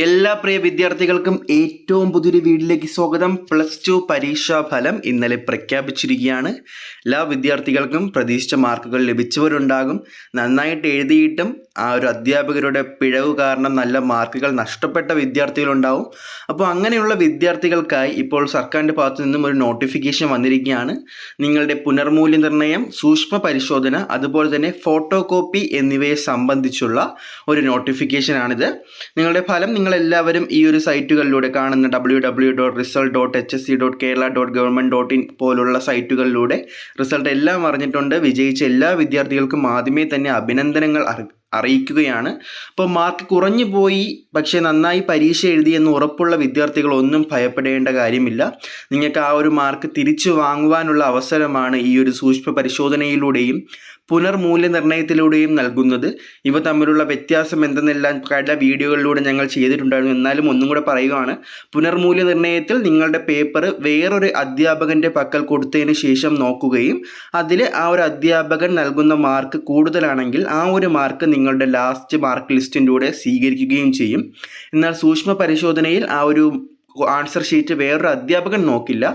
എല്ലാ പ്രിയ വിദ്യാർത്ഥികൾക്കും ഏറ്റവും പുതിയൊരു വീഡിയോയിലേക്ക് സ്വാഗതം. +2 പരീക്ഷാ ഫലം ഇന്നലെ പ്രഖ്യാപിച്ചിരിക്കുകയാണ്. എല്ലാ വിദ്യാർത്ഥികൾക്കും പ്രതീക്ഷിച്ച മാർക്കുകൾ ലഭിച്ചവരുണ്ടാകും. നന്നായിട്ട് എഴുതിയിട്ടും ആ ഒരു അധ്യാപകരുടെ പിഴവ് കാരണം നല്ല മാർക്കുകൾ നഷ്ടപ്പെട്ട വിദ്യാർത്ഥികളുണ്ടാവും. അപ്പോൾ അങ്ങനെയുള്ള വിദ്യാർത്ഥികൾക്കായി ഇപ്പോൾ സർക്കാരിൻ്റെ ഭാഗത്തു നിന്നും ഒരു നോട്ടിഫിക്കേഷൻ വന്നിരിക്കുകയാണ്. നിങ്ങളുടെ പുനർമൂല്യനിർണ്ണയം, സൂക്ഷ്മ പരിശോധന, അതുപോലെ തന്നെ ഫോട്ടോ കോപ്പി എന്നിവയെ സംബന്ധിച്ചുള്ള ഒരു നോട്ടിഫിക്കേഷനാണിത്. നിങ്ങളുടെ ഫലം നിങ്ങളെല്ലാവരും ഈ ഒരു സൈറ്റുകളിലൂടെ കാണുന്ന www.result.hsc.kerala.government.in പോലുള്ള സൈറ്റുകളിലൂടെ റിസൾട്ട് എല്ലാം അറിഞ്ഞിട്ടുണ്ട്. വിജയിച്ച എല്ലാ വിദ്യാർത്ഥികൾക്കും ആദ്യമേ തന്നെ അഭിനന്ദനങ്ങൾ അറിയിക്കുകയാണ്. അപ്പോൾ മാർക്ക് കുറഞ്ഞു പോയി, പക്ഷേ നന്നായി പരീക്ഷ എഴുതിയെന്ന് ഉറപ്പുള്ള വിദ്യാർത്ഥികളൊന്നും ഭയപ്പെടേണ്ട കാര്യമില്ല. നിങ്ങൾക്ക് ആ ഒരു മാർക്ക് തിരിച്ചു വാങ്ങുവാനുള്ള അവസരമാണ് ഈ ഒരു സൂക്ഷ്മ പരിശോധനയിലൂടെയും പുനർമൂല്യനിർണ്ണയത്തിലൂടെയും നൽകുന്നത്. ഇവ തമ്മിലുള്ള വ്യത്യാസം എന്തെന്നെല്ലാം പല വീഡിയോകളിലൂടെ ഞങ്ങൾ ചെയ്തിട്ടുണ്ടായിരുന്നു. എന്നാലും ഒന്നും കൂടെ പറയുകയാണ്. പുനർമൂല്യനിർണ്ണയത്തിൽ നിങ്ങളുടെ പേപ്പർ വേറൊരു അധ്യാപകൻ്റെ പക്കൽ കൊടുത്തതിന് ശേഷം നോക്കുകയും അതിൽ ആ ഒരു അധ്യാപകൻ നൽകുന്ന മാർക്ക് കൂടുതലാണെങ്കിൽ ആ ഒരു മാർക്ക് നിങ്ങളുടെ ലാസ്റ്റ് മാർക്ക് ലിസ്റ്റിലൂടെ സ്വീകരിക്കുകയും ചെയ്യും. എന്നാൽ സൂക്ഷ്മ പരിശോധനയിൽ ആ ഒരു ആൻസർ ഷീറ്റ് വേറൊരു അധ്യാപകൻ നോക്കില്ല.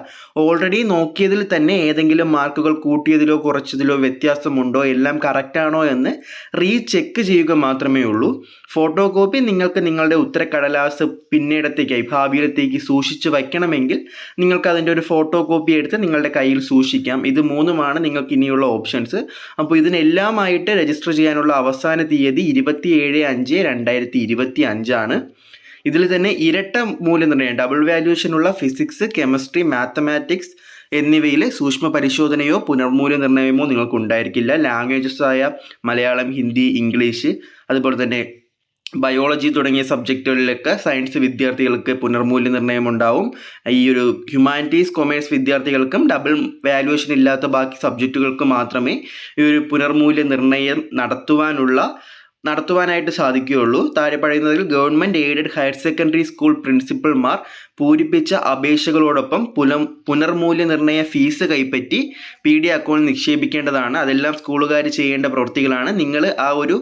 ഓൾറെഡി നോക്കിയതിൽ തന്നെ ഏതെങ്കിലും മാർക്കുകൾ കൂട്ടിയതിലോ കുറച്ചതിലോ വ്യത്യാസമുണ്ടോ, എല്ലാം കറക്റ്റാണോ എന്ന് റീചെക്ക് ചെയ്യുക മാത്രമേ ഉള്ളൂ. ഫോട്ടോ കോപ്പി നിങ്ങൾക്ക് നിങ്ങളുടെ ഉത്തരക്കടലാസ് പിന്നീടത്തേക്കായി ഭാവിയിലത്തേക്ക് സൂക്ഷിച്ച് വയ്ക്കണമെങ്കിൽ നിങ്ങൾക്ക് അതിൻ്റെ ഒരു ഫോട്ടോ കോപ്പി എടുത്ത് നിങ്ങളുടെ കയ്യിൽ സൂക്ഷിക്കാം. ഇത് മൂന്നുമാണ് നിങ്ങൾക്ക് ഇനിയുള്ള ഓപ്ഷൻസ്. അപ്പോൾ ഇതിനെല്ലാമായിട്ട് രജിസ്റ്റർ ചെയ്യാനുള്ള അവസാന തീയതി 27/5/2025 ആണ്. ഇതിൽ തന്നെ ഇരട്ട മൂല്യനിർണ്ണയം, ഡബിൾ വാല്യൂഷനുള്ള ഫിസിക്സ്, കെമിസ്ട്രി, മാത്തമാറ്റിക്സ് എന്നിവയിൽ സൂക്ഷ്മ പരിശോധനയോ പുനർമൂല്യനിർണ്ണയമോ നിങ്ങൾക്ക് ഉണ്ടായിരിക്കില്ല. ലാംഗ്വേജസ് ആയ മലയാളം, ഹിന്ദി, ഇംഗ്ലീഷ്, അതുപോലെ തന്നെ ബയോളജി തുടങ്ങിയ സബ്ജക്റ്റുകളിലൊക്കെ സയൻസ് വിദ്യാർത്ഥികൾക്ക് പുനർമൂല്യനിർണ്ണയം ഉണ്ടാവും. ഈ ഒരു ഹ്യൂമാനിറ്റീസ്, കൊമേഴ്സ് വിദ്യാർത്ഥികൾക്കും ഡബിൾ വാല്യൂഷൻ ഇല്ലാത്ത ബാക്കി സബ്ജക്റ്റുകൾക്ക് മാത്രമേ ഈ ഒരു പുനർമൂല്യനിർണ്ണയം നടത്തുവാനായിട്ട് സാധിക്കുകയുള്ളൂ. താഴെ പറയുന്നതിൽ government aided higher secondary school പ്രിൻസിപ്പൽമാർ പൂരിപ്പിച്ച അപേക്ഷകളോടൊപ്പം പുനർമൂല്യനിർണ്ണയ ഫീസ് കൈപ്പറ്റി PD അക്കൗണ്ട് നിക്ഷേപിക്കേണ്ടതാണ്. അതെല്ലാം സ്കൂളുകാർ ചെയ്യേണ്ട പ്രവൃത്തികളാണ്. നിങ്ങൾ ആ ഒരു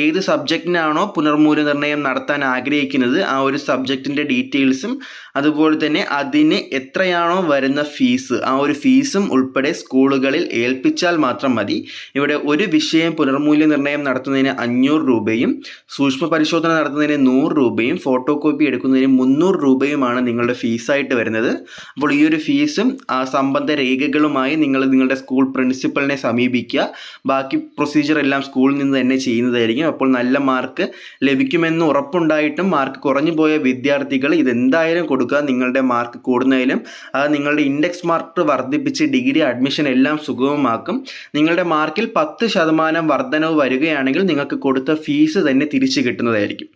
ഏത് സബ്ജക്റ്റിനാണോ പുനർമൂല്യനിർണ്ണയം നടത്താൻ ആഗ്രഹിക്കുന്നത് ആ ഒരു സബ്ജക്റ്റിൻ്റെ ഡീറ്റെയിൽസും അതുപോലെ തന്നെ അതിന് എത്രയാണോ വരുന്ന ഫീസ് ആ ഒരു ഫീസും ഉൾപ്പെടെ സ്കൂളുകളിൽ ഏൽപ്പിച്ചാൽ മാത്രം മതി. ഇവിടെ ഒരു വിഷയം പുനർമൂല്യനിർണ്ണയം നടത്തുന്നതിന് 500 രൂപയും സൂക്ഷ്മ പരിശോധന നടത്തുന്നതിന് 100 രൂപയും ഫോട്ടോ കോപ്പി എടുക്കുന്നതിന് 300 രൂപയുമാണ് നിങ്ങളുടെ ഫീസായിട്ട് വരുന്നത്. അപ്പോൾ ഈ ഒരു ഫീസും ആ സംബന്ധ രേഖകളുമായി നിങ്ങൾ നിങ്ങളുടെ സ്കൂൾ പ്രിൻസിപ്പലിനെ സമീപിക്കുക. ബാക്കി പ്രൊസീജിയർ എല്ലാം സ്കൂളിൽ നിന്ന് തന്നെ ചെയ്യുന്നതായിരിക്കും. അപ്പോൾ നല്ല മാർക്ക് ലഭിക്കുമെന്ന് ഉറപ്പുണ്ടായിട്ടും മാർക്ക് കുറഞ്ഞു പോയ വിദ്യാർത്ഥികൾ ഇതെന്തായാലും കൊടുക്കുക. നിങ്ങളുടെ മാർക്ക് കൂടുന്നതിലും അത് നിങ്ങളുടെ ഇൻഡെക്സ് മാർക്ക് വർദ്ധിപ്പിച്ച് ഡിഗ്രി അഡ്മിഷൻ എല്ലാം സുഗമമാക്കും. നിങ്ങളുടെ മാർക്കിൽ 10% വർധനവ് വരികയാണെങ്കിൽ നിങ്ങൾക്ക് കൊടുത്ത ഫീസ് തന്നെ തിരിച്ചു കിട്ടുന്നതായിരിക്കും.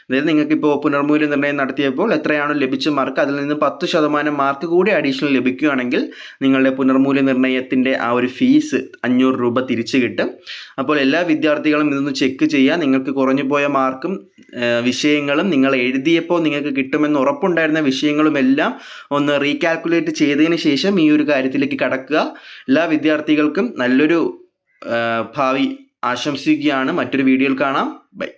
അതായത് നിങ്ങൾക്കിപ്പോൾ പുനർമൂല്യനിർണ്ണയം നടത്തിയപ്പോൾ എത്രയാണോ ലഭിച്ച മാർക്ക് അതിൽ നിന്ന് 10% മാർക്ക് കൂടി അഡീഷണൽ ലഭിക്കുകയാണെങ്കിൽ നിങ്ങളുടെ പുനർമൂല്യനിർണ്ണയത്തിൻ്റെ ആ ഒരു ഫീസ് 500 രൂപ തിരിച്ചു കിട്ടും. അപ്പോൾ എല്ലാ വിദ്യാർത്ഥികളും ഇതൊന്ന് ചെക്ക് ചെയ്യുക. നിങ്ങൾക്ക് കുറഞ്ഞു പോയ മാർക്കും വിഷയങ്ങളും നിങ്ങൾ എഴുതിയപ്പോൾ നിങ്ങൾക്ക് കിട്ടുമെന്ന് ഉറപ്പുണ്ടായിരുന്ന വിഷയങ്ങളുമെല്ലാം ഒന്ന് റീകാൽക്കുലേറ്റ് ചെയ്തതിന് ശേഷം ഈ ഒരു കാര്യത്തിലേക്ക് കടക്കുക. എല്ലാ വിദ്യാർത്ഥികൾക്കും നല്ലൊരു ഭാവി ആശംസിക്കുകയാണ്. മറ്റൊരു വീഡിയോയിൽ കാണാം. ബൈ.